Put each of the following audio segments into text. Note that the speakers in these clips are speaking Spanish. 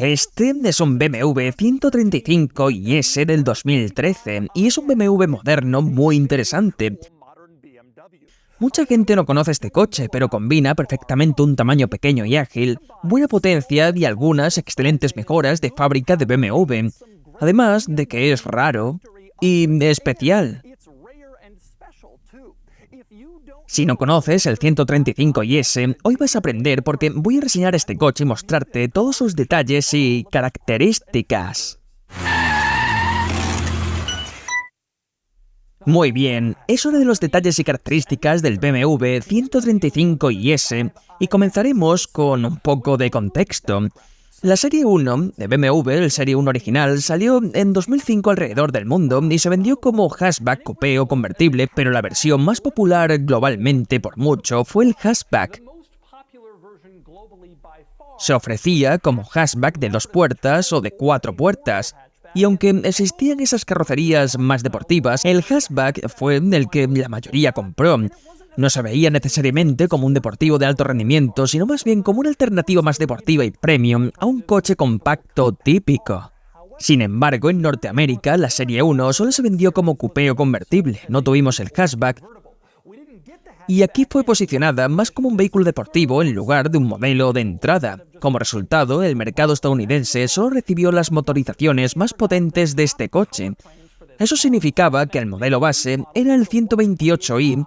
Este es un BMW 135iS del 2013 y es un BMW moderno muy interesante. Mucha gente no conoce este coche, pero combina perfectamente un tamaño pequeño y ágil, buena potencia y algunas excelentes mejoras de fábrica de BMW, además de que es raro y especial. Si no conoces el 135iS, hoy vas a aprender porque voy a reseñar este coche y mostrarte todos sus detalles y características. Muy bien, es uno de los detalles y características del BMW 135iS y comenzaremos con un poco de contexto. La Serie 1 de BMW, el Serie 1 original, salió en 2005 alrededor del mundo y se vendió como hatchback coupé o convertible, pero la versión más popular globalmente por mucho fue el hatchback. Se ofrecía como hatchback de 2 puertas o de 4 puertas. Y aunque existían esas carrocerías más deportivas, el hatchback fue el que la mayoría compró. No se veía necesariamente como un deportivo de alto rendimiento, sino más bien como una alternativa más deportiva y premium a un coche compacto típico. Sin embargo, en Norteamérica, la Serie 1 solo se vendió como coupé o convertible, no tuvimos el hatchback, y aquí fue posicionada más como un vehículo deportivo en lugar de un modelo de entrada. Como resultado, el mercado estadounidense solo recibió las motorizaciones más potentes de este coche. Eso significaba que el modelo base era el 128i,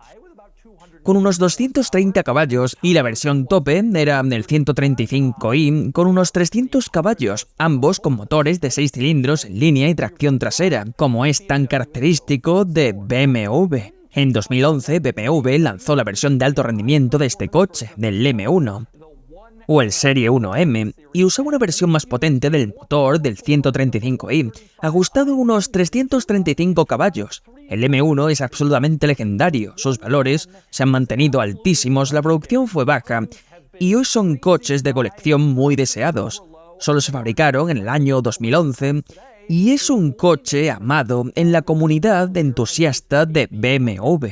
con unos 230 caballos, y la versión tope era el 135i, con unos 300 caballos, ambos con motores de 6 cilindros en línea y tracción trasera, como es tan característico de BMW. En 2011, BMW lanzó la versión de alto rendimiento de este coche, del M1, o el Serie 1M, y usaba una versión más potente del motor del 135i, ajustado a unos 335 caballos. El M1 es absolutamente legendario, sus valores se han mantenido altísimos, la producción fue baja, y hoy son coches de colección muy deseados. Solo se fabricaron en el año 2011, y es un coche amado en la comunidad de entusiastas de BMW.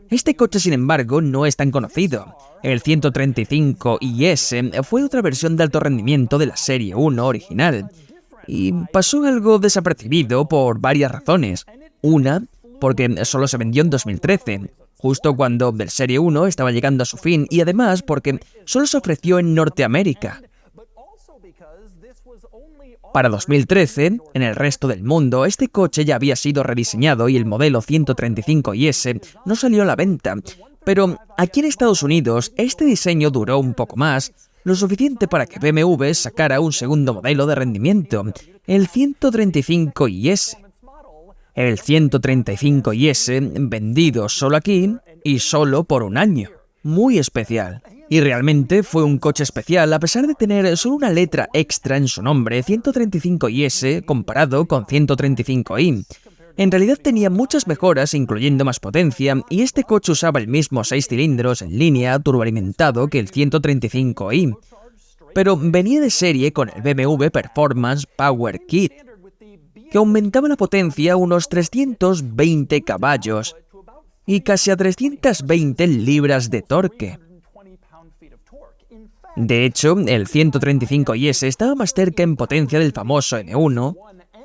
Este coche, sin embargo, no es tan conocido. El 135iS fue otra versión de alto rendimiento de la Serie 1 original, y pasó algo desapercibido por varias razones. Una, porque solo se vendió en 2013, justo cuando el Serie 1 estaba llegando a su fin, y además porque solo se ofreció en Norteamérica. Para 2013, en el resto del mundo, este coche ya había sido rediseñado y el modelo 135iS no salió a la venta, pero aquí en Estados Unidos este diseño duró un poco más, lo suficiente para que BMW sacara un segundo modelo de rendimiento, el 135iS. El 135iS vendido solo aquí y solo por un año. Muy especial. Y realmente fue un coche especial a pesar de tener solo una letra extra en su nombre, 135iS comparado con 135i. En realidad tenía muchas mejoras, incluyendo más potencia, y este coche usaba el mismo 6 cilindros en línea turboalimentado que el 135i. Pero venía de serie con el BMW Performance Power Kit, que aumentaba la potencia a unos 320 caballos y casi a 320 libras de torque. De hecho, el 135iS estaba más cerca en potencia del famoso M1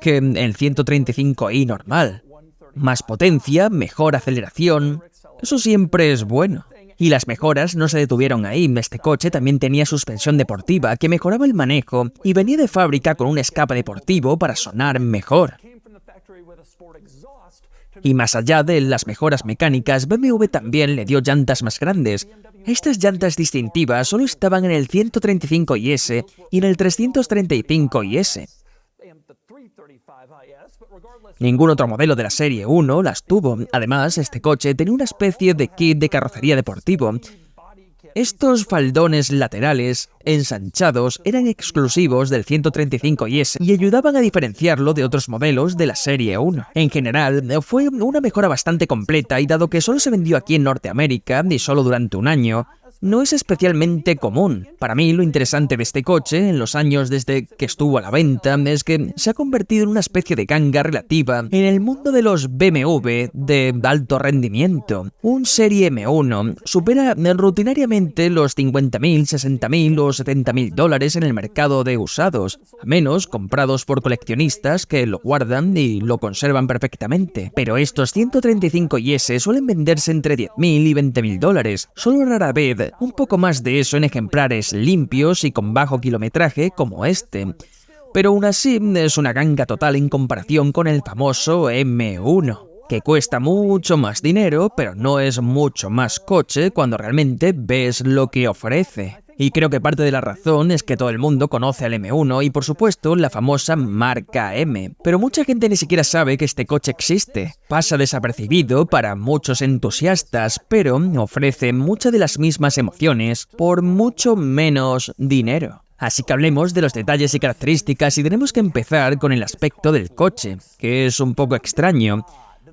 que el 135i normal. Más potencia, mejor aceleración, eso siempre es bueno. Y las mejoras no se detuvieron ahí, este coche también tenía suspensión deportiva que mejoraba el manejo y venía de fábrica con un escape deportivo para sonar mejor. Y más allá de las mejoras mecánicas, BMW también le dio llantas más grandes. Estas llantas distintivas solo estaban en el 135iS y en el 335iS. Ningún otro modelo de la Serie 1 las tuvo. Además, este coche tenía una especie de kit de carrocería deportivo. Estos faldones laterales ensanchados eran exclusivos del 135iS y ayudaban a diferenciarlo de otros modelos de la Serie 1. En general, fue una mejora bastante completa y dado que solo se vendió aquí en Norteamérica y solo durante un año, no es especialmente común. Para mí, lo interesante de este coche, en los años desde que estuvo a la venta, es que se ha convertido en una especie de ganga relativa en el mundo de los BMW de alto rendimiento. Un Serie M1 supera rutinariamente los 50.000, 60.000 o 70.000 dólares en el mercado de usados, a menos comprados por coleccionistas que lo guardan y lo conservan perfectamente. Pero estos 135 IS suelen venderse entre 10.000 y 20.000 dólares, solo rara vez un poco más de eso en ejemplares limpios y con bajo kilometraje como este. Pero aún así es una ganga total en comparación con el famoso M1, que cuesta mucho más dinero, pero no es mucho más coche cuando realmente ves lo que ofrece. Y creo que parte de la razón es que todo el mundo conoce al M1 y por supuesto la famosa marca M, pero mucha gente ni siquiera sabe que este coche existe. Pasa desapercibido para muchos entusiastas, pero ofrece muchas de las mismas emociones por mucho menos dinero. Así que hablemos de los detalles y características y tenemos que empezar con el aspecto del coche, que es un poco extraño.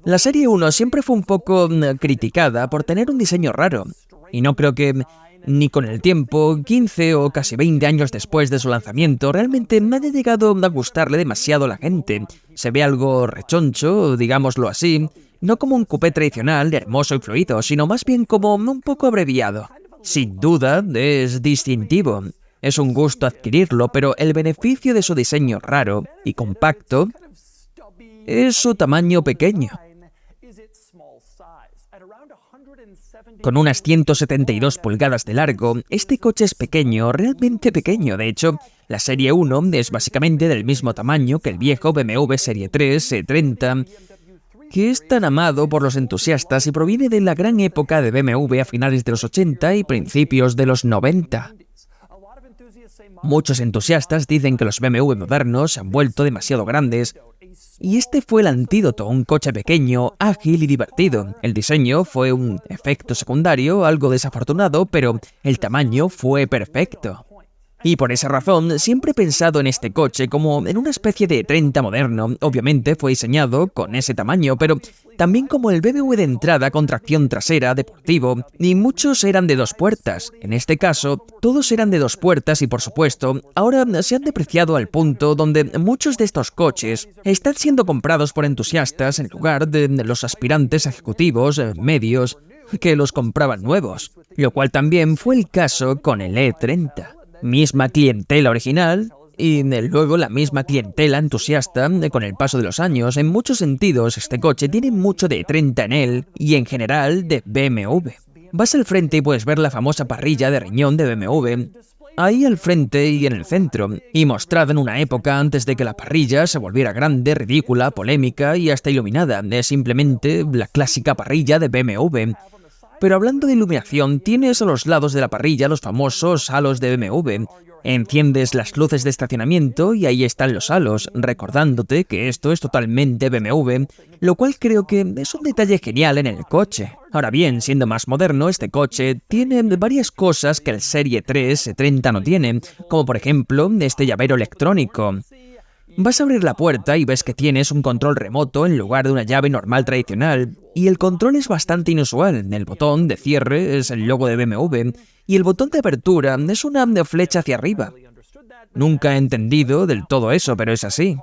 La Serie 1 siempre fue un poco criticada por tener un diseño raro, y no creo que ni con el tiempo, 15 o casi 20 años después de su lanzamiento, realmente me haya llegado a gustarle demasiado a la gente. Se ve algo rechoncho, digámoslo así, no como un coupé tradicional, hermoso y fluido, sino más bien como un poco abreviado. Sin duda, es distintivo. Es un gusto adquirirlo, pero el beneficio de su diseño raro y compacto es su tamaño pequeño. Con unas 172 pulgadas de largo, este coche es pequeño, realmente pequeño. De hecho, la Serie 1 es básicamente del mismo tamaño que el viejo BMW Serie 3 E30, que es tan amado por los entusiastas y proviene de la gran época de BMW a finales de los 80 y principios de los 90. Muchos entusiastas dicen que los BMW modernos se han vuelto demasiado grandes, y este fue el antídoto, un coche pequeño, ágil y divertido. El diseño fue un efecto secundario, algo desafortunado, pero el tamaño fue perfecto. Y por esa razón, siempre he pensado en este coche como en una especie de 30 moderno. Obviamente fue diseñado con ese tamaño, pero también como el BMW de entrada con tracción trasera, deportivo, y muchos eran de 2 puertas. En este caso, todos eran de 2 puertas y por supuesto, ahora se han depreciado al punto donde muchos de estos coches están siendo comprados por entusiastas en lugar de los aspirantes ejecutivos medios que los compraban nuevos, lo cual también fue el caso con el E30. Misma clientela original y luego la misma clientela entusiasta con el paso de los años. En muchos sentidos, este coche tiene mucho de E30 en él y en general de BMW. Vas al frente y puedes ver la famosa parrilla de riñón de BMW, ahí al frente y en el centro, y mostrada en una época antes de que la parrilla se volviera grande, ridícula, polémica y hasta iluminada. Es simplemente la clásica parrilla de BMW. Pero hablando de iluminación, tienes a los lados de la parrilla los famosos halos de BMW. Enciendes las luces de estacionamiento y ahí están los halos, recordándote que esto es totalmente BMW, lo cual creo que es un detalle genial en el coche. Ahora bien, siendo más moderno, este coche tiene varias cosas que el Serie 3 E30 no tiene, como por ejemplo este llavero electrónico. Vas a abrir la puerta y ves que tienes un control remoto en lugar de una llave normal tradicional, y el control es bastante inusual. El botón de cierre es el logo de BMW, y el botón de apertura es una flecha hacia arriba. Nunca he entendido del todo eso, pero es así.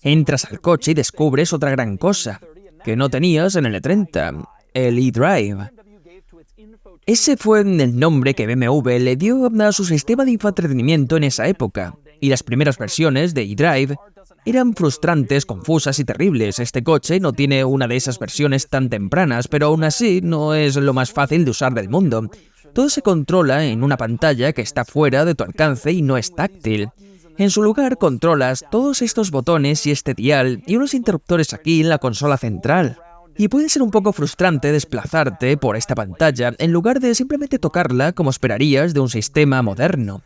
Entras al coche y descubres otra gran cosa, que no tenías en el E30, el eDrive. Ese fue el nombre que BMW le dio a su sistema de infoentretenimiento en esa época. Y las primeras versiones de eDrive eran frustrantes, confusas y terribles. Este coche no tiene una de esas versiones tan tempranas, pero aún así no es lo más fácil de usar del mundo. Todo se controla en una pantalla que está fuera de tu alcance y no es táctil. En su lugar controlas todos estos botones y este dial y unos interruptores aquí en la consola central. Y puede ser un poco frustrante desplazarte por esta pantalla en lugar de simplemente tocarla como esperarías de un sistema moderno.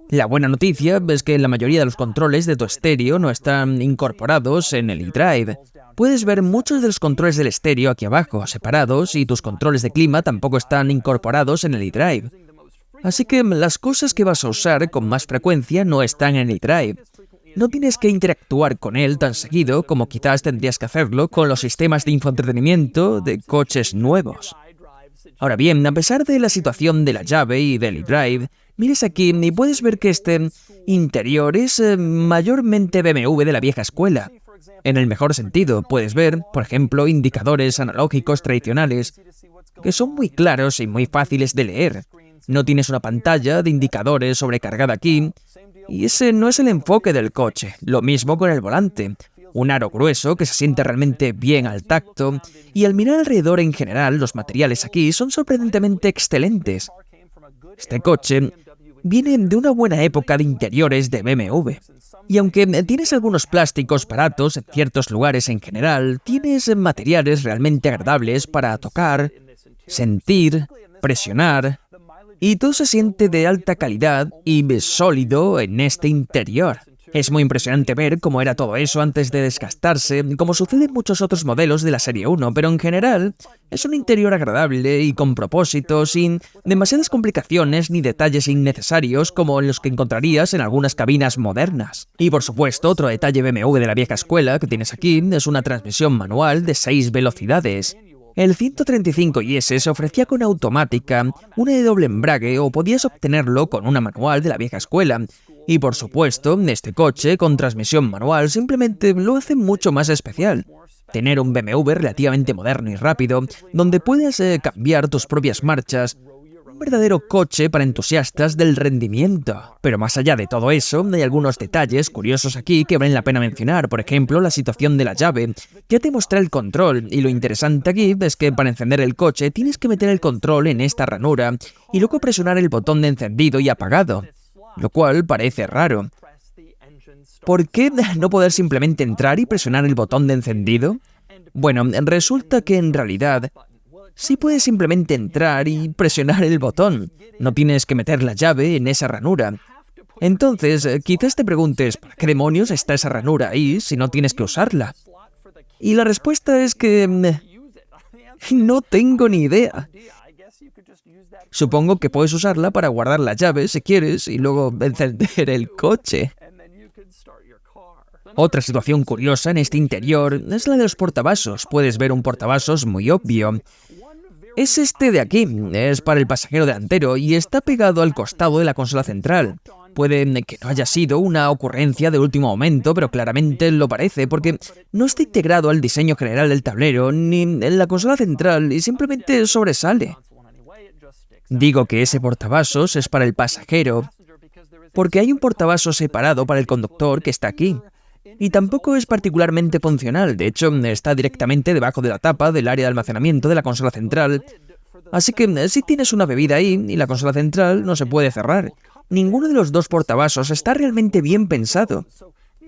La buena noticia es que la mayoría de los controles de tu estéreo no están incorporados en el eDrive. Puedes ver muchos de los controles del estéreo aquí abajo, separados, y tus controles de clima tampoco están incorporados en el eDrive. Así que las cosas que vas a usar con más frecuencia no están en el eDrive. No tienes que interactuar con él tan seguido como quizás tendrías que hacerlo con los sistemas de infoentretenimiento de coches nuevos. Ahora bien, a pesar de la situación de la llave y del eDrive, mires aquí y puedes ver que este interior es mayormente BMW de la vieja escuela. En el mejor sentido, puedes ver, por ejemplo, indicadores analógicos tradicionales que son muy claros y muy fáciles de leer. No tienes una pantalla de indicadores sobrecargada aquí, y ese no es el enfoque del coche. Lo mismo con el volante. Un aro grueso que se siente realmente bien al tacto, y al mirar alrededor en general, los materiales aquí son sorprendentemente excelentes. Este coche viene de una buena época de interiores de BMW. Y aunque tienes algunos plásticos baratos en ciertos lugares en general, tienes materiales realmente agradables para tocar, sentir, presionar, y todo se siente de alta calidad y sólido en este interior. Es muy impresionante ver cómo era todo eso antes de desgastarse, como sucede en muchos otros modelos de la Serie 1, pero en general es un interior agradable y con propósito, sin demasiadas complicaciones ni detalles innecesarios como los que encontrarías en algunas cabinas modernas. Y por supuesto, otro detalle BMW de la vieja escuela que tienes aquí es una transmisión manual de 6 velocidades. El 135IS se ofrecía con automática, una de doble embrague o podías obtenerlo con una manual de la vieja escuela. Y por supuesto, este coche con transmisión manual simplemente lo hace mucho más especial. Tener un BMW relativamente moderno y rápido, donde puedes cambiar tus propias marchas, un verdadero coche para entusiastas del rendimiento. Pero más allá de todo eso, hay algunos detalles curiosos aquí que valen la pena mencionar. Por ejemplo, la situación de la llave. Ya te mostré el control, y lo interesante aquí es que para encender el coche tienes que meter el control en esta ranura y luego presionar el botón de encendido y apagado, lo cual parece raro. ¿Por qué no poder simplemente entrar y presionar el botón de encendido? Bueno, resulta que en realidad sí puedes simplemente entrar y presionar el botón. No tienes que meter la llave en esa ranura. Entonces, quizás te preguntes, ¿para qué demonios está esa ranura ahí si no tienes que usarla? Y la respuesta es que no tengo ni idea. Supongo que puedes usarla para guardar la llave si quieres y luego encender el coche. Otra situación curiosa en este interior es la de los portavasos. Puedes ver un portavasos muy obvio. Es este de aquí, es para el pasajero delantero y está pegado al costado de la consola central. Puede que no haya sido una ocurrencia de último momento, pero claramente lo parece, porque no está integrado al diseño general del tablero ni en la consola central y simplemente sobresale. Digo que ese portavasos es para el pasajero, porque hay un portavasos separado para el conductor que está aquí. Y tampoco es particularmente funcional, de hecho está directamente debajo de la tapa del área de almacenamiento de la consola central. Así que si tienes una bebida ahí y la consola central no se puede cerrar. Ninguno de los dos portavasos está realmente bien pensado.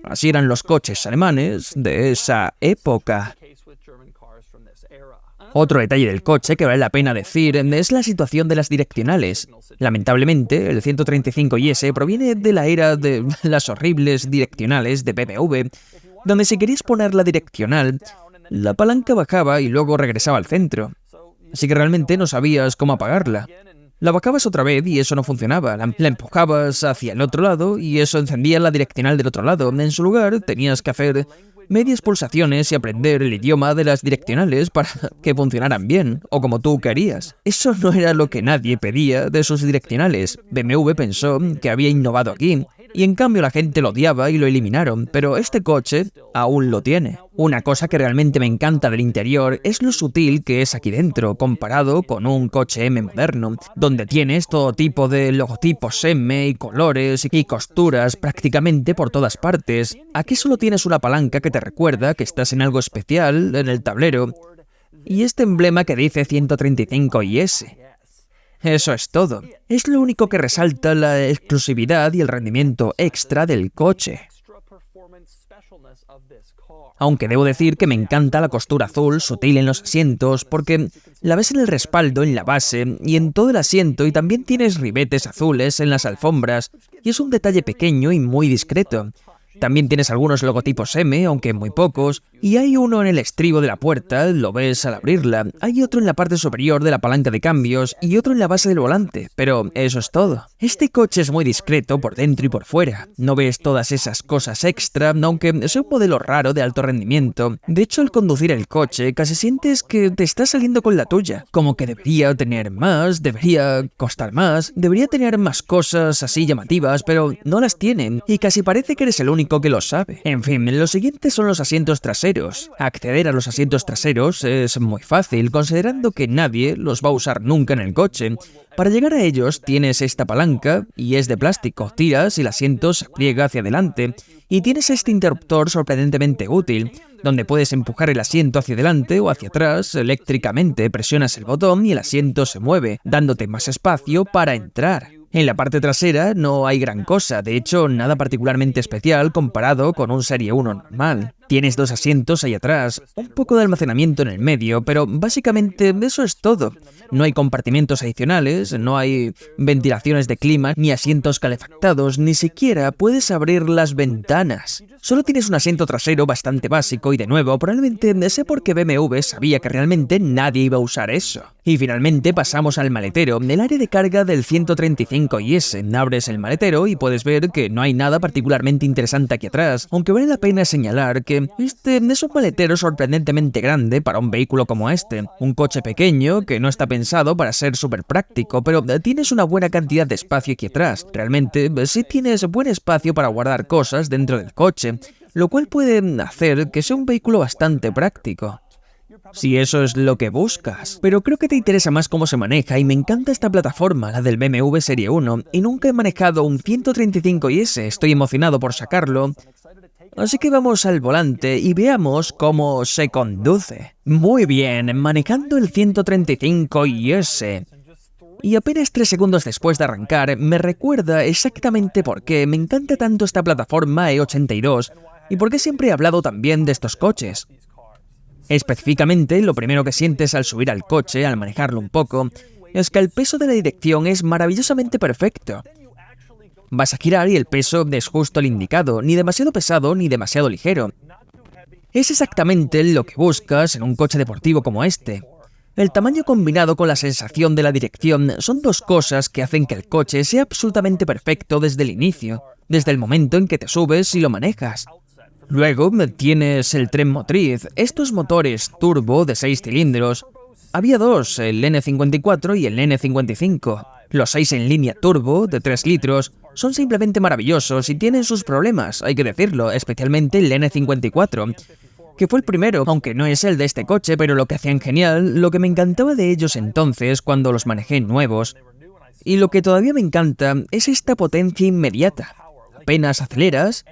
Así eran los coches alemanes de esa época. Otro detalle del coche que vale la pena decir es la situación de las direccionales. Lamentablemente, el 135IS proviene de la era de las horribles direccionales de BMW, donde si querías poner la direccional, la palanca bajaba y luego regresaba al centro. Así que realmente no sabías cómo apagarla. La bajabas otra vez y eso no funcionaba. La empujabas hacia el otro lado y eso encendía la direccional del otro lado. En su lugar, tenías que hacer medias pulsaciones y aprender el idioma de las direccionales para que funcionaran bien, o como tú querías. Eso no era lo que nadie pedía de sus direccionales. BMW pensó que había innovado aquí, y en cambio la gente lo odiaba y lo eliminaron, pero este coche aún lo tiene. Una cosa que realmente me encanta del interior es lo sutil que es aquí dentro, comparado con un coche M moderno, donde tienes todo tipo de logotipos M y colores y costuras prácticamente por todas partes. Aquí solo tienes una palanca que te recuerda que estás en algo especial en el tablero, y este emblema que dice 135IS. Eso es todo. Es lo único que resalta la exclusividad y el rendimiento extra del coche. Aunque debo decir que me encanta la costura azul sutil en los asientos porque la ves en el respaldo, en la base y en todo el asiento, y también tienes ribetes azules en las alfombras y es un detalle pequeño y muy discreto. También tienes algunos logotipos M, aunque muy pocos, y hay uno en el estribo de la puerta, lo ves al abrirla, hay otro en la parte superior de la palanca de cambios y otro en la base del volante, pero eso es todo. Este coche es muy discreto por dentro y por fuera, no ves todas esas cosas extra, aunque sea un modelo raro de alto rendimiento. De hecho, al conducir el coche, casi sientes que te estás saliendo con la tuya, como que debería tener más, debería costar más, debería tener más cosas así llamativas, pero no las tienen, y casi parece que eres el único que lo sabe. En fin, lo siguiente son los asientos traseros. Acceder a los asientos traseros es muy fácil, considerando que nadie los va a usar nunca en el coche. Para llegar a ellos tienes esta palanca, y es de plástico, tiras y el asiento se pliega hacia adelante, y tienes este interruptor sorprendentemente útil, donde puedes empujar el asiento hacia adelante o hacia atrás eléctricamente, presionas el botón y el asiento se mueve, dándote más espacio para entrar. En la parte trasera no hay gran cosa, de hecho nada particularmente especial comparado con un Serie 1 normal. Tienes dos asientos ahí atrás, un poco de almacenamiento en el medio, pero básicamente eso es todo. No hay compartimentos adicionales, no hay ventilaciones de clima, ni asientos calefactados, ni siquiera puedes abrir las ventanas. Solo tienes un asiento trasero bastante básico y de nuevo, probablemente sé por qué BMW sabía que realmente nadie iba a usar eso. Y finalmente pasamos al maletero, el área de carga del 135IS. Abres el maletero y puedes ver que no hay nada particularmente interesante aquí atrás, aunque vale la pena señalar que este es un maletero sorprendentemente grande para un vehículo como este. Un coche pequeño que no está pensado para ser súper práctico, pero tienes una buena cantidad de espacio aquí atrás. Realmente sí tienes buen espacio para guardar cosas dentro del coche, lo cual puede hacer que sea un vehículo bastante práctico, si eso es lo que buscas. Pero creo que te interesa más cómo se maneja y me encanta esta plataforma, la del BMW Serie 1, y nunca he manejado un 135IS, estoy emocionado por sacarlo. Así que vamos al volante y veamos cómo se conduce. Muy bien, manejando el 135IS. Y apenas 3 segundos después de arrancar, me recuerda exactamente por qué me encanta tanto esta plataforma E82 y por qué siempre he hablado también de estos coches. Específicamente, lo primero que sientes al subir al coche, al manejarlo un poco, es que el peso de la dirección es maravillosamente perfecto. Vas a girar y el peso es justo el indicado, ni demasiado pesado ni demasiado ligero. Es exactamente lo que buscas en un coche deportivo como este. El tamaño combinado con la sensación de la dirección son dos cosas que hacen que el coche sea absolutamente perfecto desde el inicio, desde el momento en que te subes y lo manejas. Luego tienes el tren motriz, estos motores turbo de 6 cilindros. Había dos, el N54 y el N55. Los 6 en línea turbo, de 3 litros, son simplemente maravillosos y tienen sus problemas, hay que decirlo, especialmente el N54, que fue el primero, aunque no es el de este coche, pero lo que hacían genial, lo que me encantaba de ellos entonces cuando los manejé nuevos, y lo que todavía me encanta es esta potencia inmediata. Apenas aceleras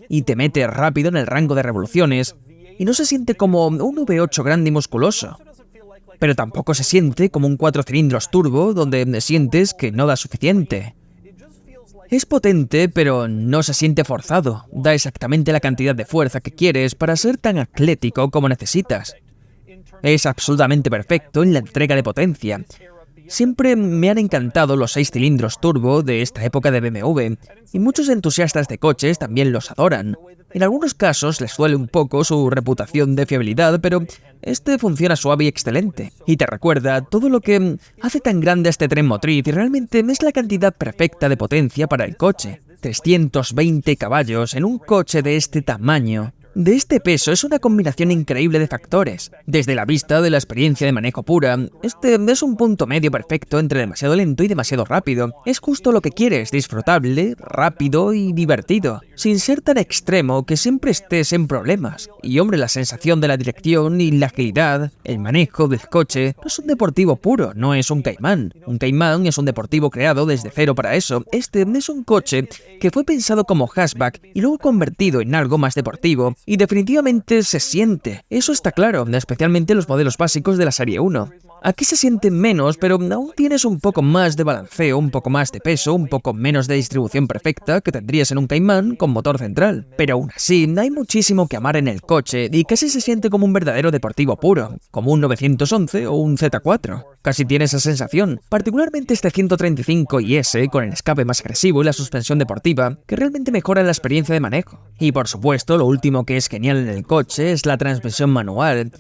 y te mete rápido en el rango de revoluciones, y no se siente como un V8 grande y musculoso. Pero tampoco se siente como un 4 cilindros turbo donde sientes que no da suficiente. Es potente, pero no se siente forzado. Da exactamente la cantidad de fuerza que quieres para ser tan atlético como necesitas. Es absolutamente perfecto en la entrega de potencia. Siempre me han encantado los 6 cilindros turbo de esta época de BMW, y muchos entusiastas de coches también los adoran. En algunos casos les duele un poco su reputación de fiabilidad, pero este funciona suave y excelente, y te recuerda todo lo que hace tan grande este tren motriz y realmente es la cantidad perfecta de potencia para el coche. 320 caballos en un coche de este tamaño. De este peso es una combinación increíble de factores. Desde la vista de la experiencia de manejo pura, este es un punto medio perfecto entre demasiado lento y demasiado rápido. Es justo lo que quieres, disfrutable, rápido y divertido, sin ser tan extremo que siempre estés en problemas. Y hombre, la sensación de la dirección y la agilidad, el manejo del coche, no es un deportivo puro, no es un Cayman. Un Cayman es un deportivo creado desde cero para eso. Este es un coche que fue pensado como hatchback y luego convertido en algo más deportivo. Y definitivamente se siente, eso está claro, especialmente los modelos básicos de la Serie 1. Aquí se siente menos, pero aún tienes un poco más de balanceo, un poco más de peso, un poco menos de distribución perfecta que tendrías en un Cayman con motor central. Pero aún así, hay muchísimo que amar en el coche y casi se siente como un verdadero deportivo puro, como un 911 o un Z4. Casi tiene esa sensación, particularmente este 135IS con el escape más agresivo y la suspensión deportiva, que realmente mejora la experiencia de manejo. Y por supuesto, lo último que es genial en el coche es la transmisión manual.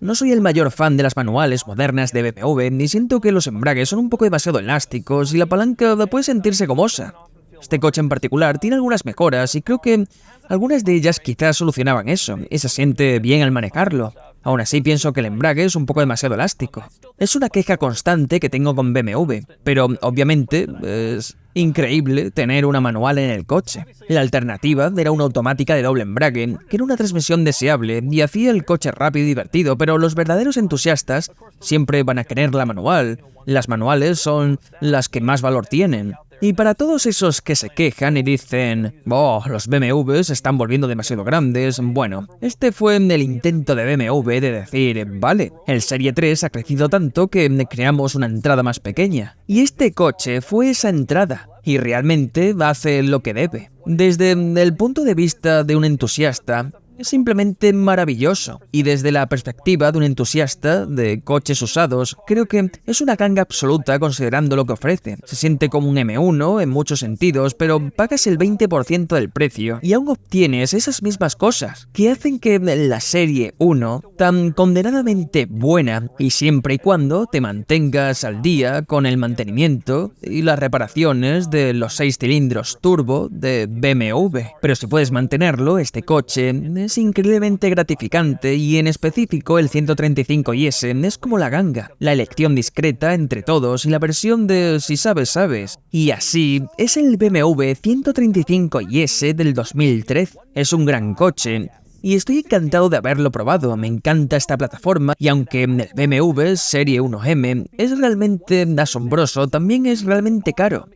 No soy el mayor fan de las manuales modernas de BMW, ni siento que los embragues son un poco demasiado elásticos y la palanca puede sentirse gomosa. Este coche en particular tiene algunas mejoras y creo que algunas de ellas quizás solucionaban eso, y se siente bien al manejarlo. Aún así pienso que el embrague es un poco demasiado elástico. Es una queja constante que tengo con BMW, pero obviamente es increíble tener una manual en el coche. La alternativa era una automática de doble embrague, que era una transmisión deseable y hacía el coche rápido y divertido, pero los verdaderos entusiastas siempre van a querer la manual. Las manuales son las que más valor tienen. Y para todos esos que se quejan y dicen «Oh, los BMWs se están volviendo demasiado grandes», bueno, este fue el intento de BMW de decir «Vale, el Serie 3 ha crecido tanto que creamos una entrada más pequeña». Y este coche fue esa entrada, y realmente hace lo que debe. Desde el punto de vista de un entusiasta, es simplemente maravilloso, y desde la perspectiva de un entusiasta de coches usados, creo que es una ganga absoluta considerando lo que ofrece. Se siente como un M1 en muchos sentidos, pero pagas el 20% del precio y aún obtienes esas mismas cosas, que hacen que la Serie 1, tan condenadamente buena, y siempre y cuando te mantengas al día con el mantenimiento y las reparaciones de los 6 cilindros turbo de BMW. Pero si puedes mantenerlo, este coche es increíblemente gratificante y en específico el 135IS es como la ganga, la elección discreta entre todos y la versión de si sabes, sabes. Y así es el BMW 135IS del 2013. Es un gran coche. Y estoy encantado de haberlo probado, me encanta esta plataforma y aunque el BMW Serie 1M es realmente asombroso, también es realmente caro.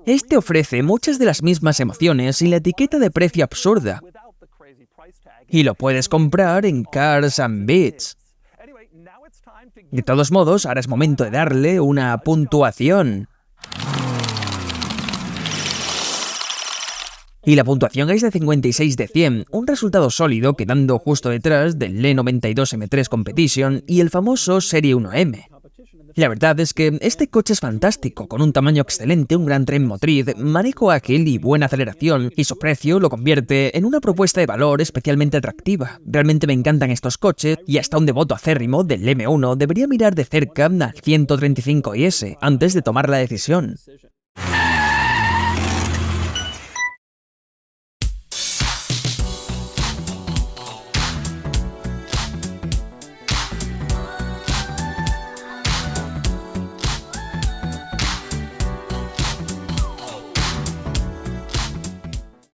Este ofrece muchas de las mismas emociones y la etiqueta de precio absurda. Y lo puedes comprar en Cars and Bits. De todos modos, ahora es momento de darle una puntuación. Y la puntuación es de 56 de 100, un resultado sólido quedando justo detrás del E92 M3 Competition y el famoso Serie 1M. La verdad es que este coche es fantástico, con un tamaño excelente, un gran tren motriz, manejo ágil y buena aceleración, y su precio lo convierte en una propuesta de valor especialmente atractiva. Realmente me encantan estos coches, y hasta un devoto acérrimo del M1 debería mirar de cerca al 135IS antes de tomar la decisión.